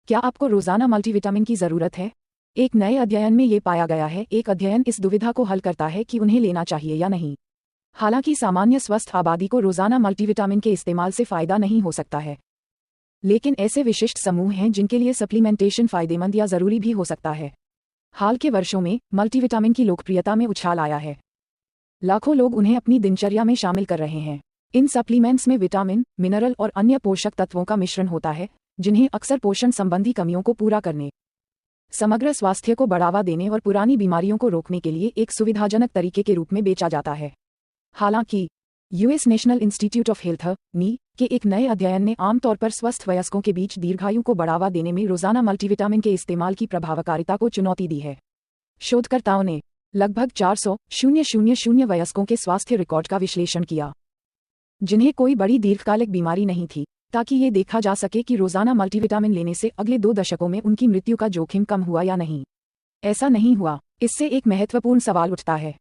क्या आपको रोजाना मल्टीविटामिन की जरूरत है? एक नए अध्ययन में ये पाया गया है। एक अध्ययन इस दुविधा को हल करता है कि उन्हें लेना चाहिए या नहीं। हालांकि सामान्य स्वस्थ आबादी को रोजाना मल्टीविटामिन के इस्तेमाल से फायदा नहीं हो सकता है, लेकिन ऐसे विशिष्ट समूह हैं जिनके लिए सप्लीमेंटेशन फायदेमंद या जरूरी भी हो सकता है। हाल के वर्षों में मल्टीविटामिन की लोकप्रियता में उछाल आया है। लाखों लोग उन्हें अपनी दिनचर्या में शामिल कर रहे हैं। इन सप्लीमेंट्स में विटामिन, मिनरल और अन्य पोषक तत्वों का मिश्रण होता है, जिन्हें अक्सर पोषण संबंधी कमियों को पूरा करने, समग्र स्वास्थ्य को बढ़ावा देने और पुरानी बीमारियों को रोकने के लिए एक सुविधाजनक तरीके के रूप में बेचा जाता है। हालांकि US national institute of health (नी) के एक नए अध्ययन ने आमतौर पर स्वस्थ वयस्कों के बीच दीर्घायु को बढ़ावा देने में रोजाना मल्टीविटामिन के इस्तेमाल की प्रभावकारिता को चुनौती दी है। शोधकर्ताओं ने लगभग 400,000 वयस्कों के स्वास्थ्य रिकॉर्ड का विश्लेषण किया, जिन्हें कोई बड़ी दीर्घकालिक बीमारी नहीं थी, ताकि ये देखा जा सके कि रोजाना मल्टीविटामिन लेने से अगले 2 दशकों में उनकी मृत्यु का जोखिम कम हुआ या नहीं। ऐसा नहीं हुआ। इससे एक महत्वपूर्ण सवाल उठता है,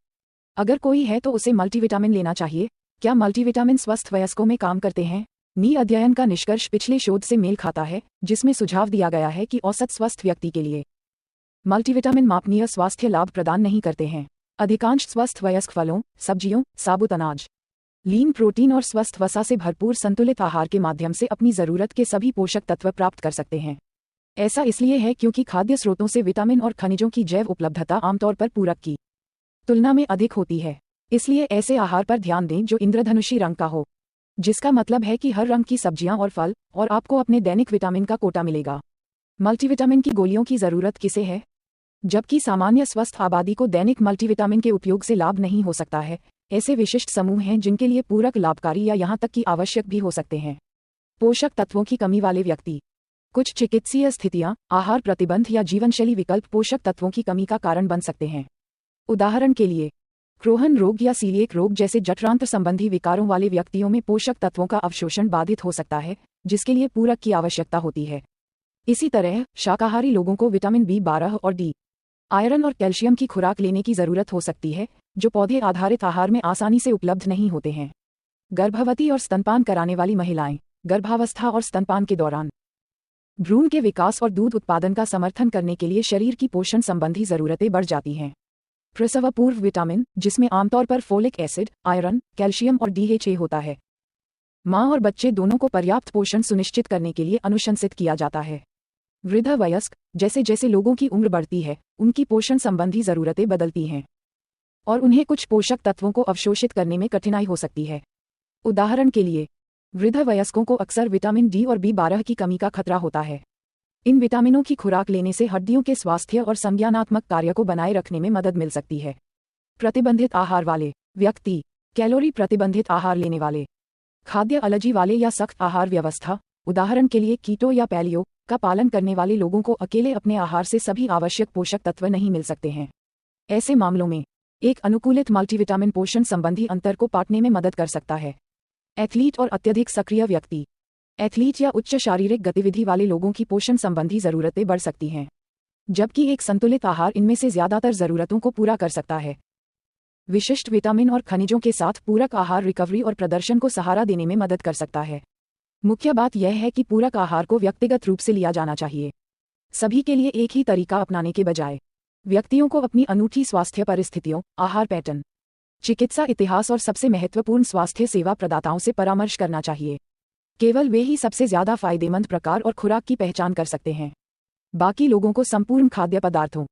अगर कोई है तो उसे मल्टीविटामिन लेना चाहिए। क्या मल्टीविटामिन स्वस्थ वयस्कों में काम करते हैं? नी अध्ययन का निष्कर्ष पिछले शोध से मेल खाता है, जिसमें सुझाव दिया गया है कि औसत स्वस्थ व्यक्ति के लिए मल्टीविटामिन मापनीय स्वास्थ्य लाभ प्रदान नहीं करते हैं। अधिकांश स्वस्थ वयस्क फलों, सब्जियों, साबुत अनाज, लीन प्रोटीन और स्वस्थ वसा से भरपूर संतुलित आहार के माध्यम से अपनी जरूरत के सभी पोषक तत्व प्राप्त कर सकते हैं। ऐसा इसलिए है क्योंकि खाद्य स्रोतों से विटामिन और खनिजों की जैव उपलब्धता आमतौर पर पूरक की तुलना में अधिक होती है। इसलिए ऐसे आहार पर ध्यान दें जो इंद्रधनुषी रंग का हो, जिसका मतलब है कि हर रंग की सब्जियां और फल, और आपको अपने दैनिक विटामिन का कोटा मिलेगा। मल्टीविटामिन की गोलियों की जरूरत किसे है? जबकि सामान्य स्वस्थ आबादी को दैनिक मल्टीविटामिन के उपयोग से लाभ नहीं हो सकता है, ऐसे विशिष्ट समूह हैं जिनके लिए पूरक लाभकारी या यहां तक कि आवश्यक भी हो सकते हैं। पोषक तत्वों की कमी वाले व्यक्ति। कुछ चिकित्सीय स्थितियां, आहार प्रतिबंध या जीवनशैली विकल्प पोषक तत्वों की कमी का कारण बन सकते हैं। उदाहरण के लिए, क्रोहन रोग या सीलिएक रोग जैसे जठरांत्र संबंधी विकारों वाले व्यक्तियों में पोषक तत्वों का अवशोषण बाधित हो सकता है, जिसके लिए पूरक की आवश्यकता होती है। इसी तरह शाकाहारी लोगों को विटामिन B12 और D, आयरन और कैल्शियम की खुराक लेने की जरूरत हो सकती है, जो पौधे आधारित आहार में आसानी से उपलब्ध नहीं होते हैं। गर्भवती और स्तनपान कराने वाली महिलाएं, गर्भावस्था और स्तनपान के दौरान भ्रूण के विकास और दूध उत्पादन का समर्थन करने के लिए शरीर की पोषण संबंधी जरूरतें बढ़ जाती हैं। प्रसव पूर्व विटामिन, जिसमें आमतौर पर फोलिक एसिड, आयरन, कैल्शियम और DHA होता है, मां और बच्चे दोनों को पर्याप्त पोषण सुनिश्चित करने के लिए अनुशंसित किया जाता है। वृद्ध वयस्क, जैसे जैसे लोगों की उम्र बढ़ती है, उनकी पोषण संबंधी जरूरतें बदलती हैं और उन्हें कुछ पोषक तत्वों को अवशोषित करने में कठिनाई हो सकती है। उदाहरण के लिए, वृद्ध वयस्कों को अक्सर विटामिन D और B12 की कमी का खतरा होता है। इन विटामिनों की खुराक लेने से हड्डियों के स्वास्थ्य और संज्ञानात्मक कार्य को बनाए रखने में मदद मिल सकती है। प्रतिबंधित आहार वाले व्यक्ति। कैलोरी प्रतिबंधित आहार लेने वाले, खाद्य एलर्जी वाले या सख्त आहार व्यवस्था, उदाहरण के लिए कीटो या पैलियो, का पालन करने वाले लोगों को अकेले अपने आहार से सभी आवश्यक पोषक तत्व नहीं मिल सकते हैं। ऐसे मामलों में एक अनुकूलित मल्टीविटामिन पोषण संबंधी अंतर को पाटने में मदद कर सकता है। एथलीट और अत्यधिक सक्रिय व्यक्ति। एथलीट या उच्च शारीरिक गतिविधि वाले लोगों की पोषण संबंधी जरूरतें बढ़ सकती हैं, जबकि एक संतुलित आहार इनमें से ज्यादातर जरूरतों को पूरा कर सकता है। विशिष्ट विटामिन और खनिजों के साथ पूरक आहार रिकवरी और प्रदर्शन को सहारा देने में मदद कर सकता है। मुख्य बात यह है कि पूरक आहार को व्यक्तिगत रूप से लिया जाना चाहिए, सभी के लिए एक ही तरीका अपनाने के बजाय। व्यक्तियों को अपनी अनूठी स्वास्थ्य परिस्थितियों, आहार पैटर्न, चिकित्सा इतिहास और सबसे महत्वपूर्ण स्वास्थ्य सेवा प्रदाताओं से परामर्श करना चाहिए। केवल वे ही सबसे ज्यादा फायदेमंद प्रकार और खुराक की पहचान कर सकते हैं। बाकी लोगों को संपूर्ण खाद्य पदार्थों,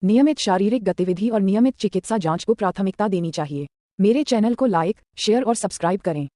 नियमित शारीरिक गतिविधि और नियमित चिकित्सा जांच को प्राथमिकता देनी चाहिए। मेरे चैनल को लाइक, शेयर और सब्सक्राइब करें।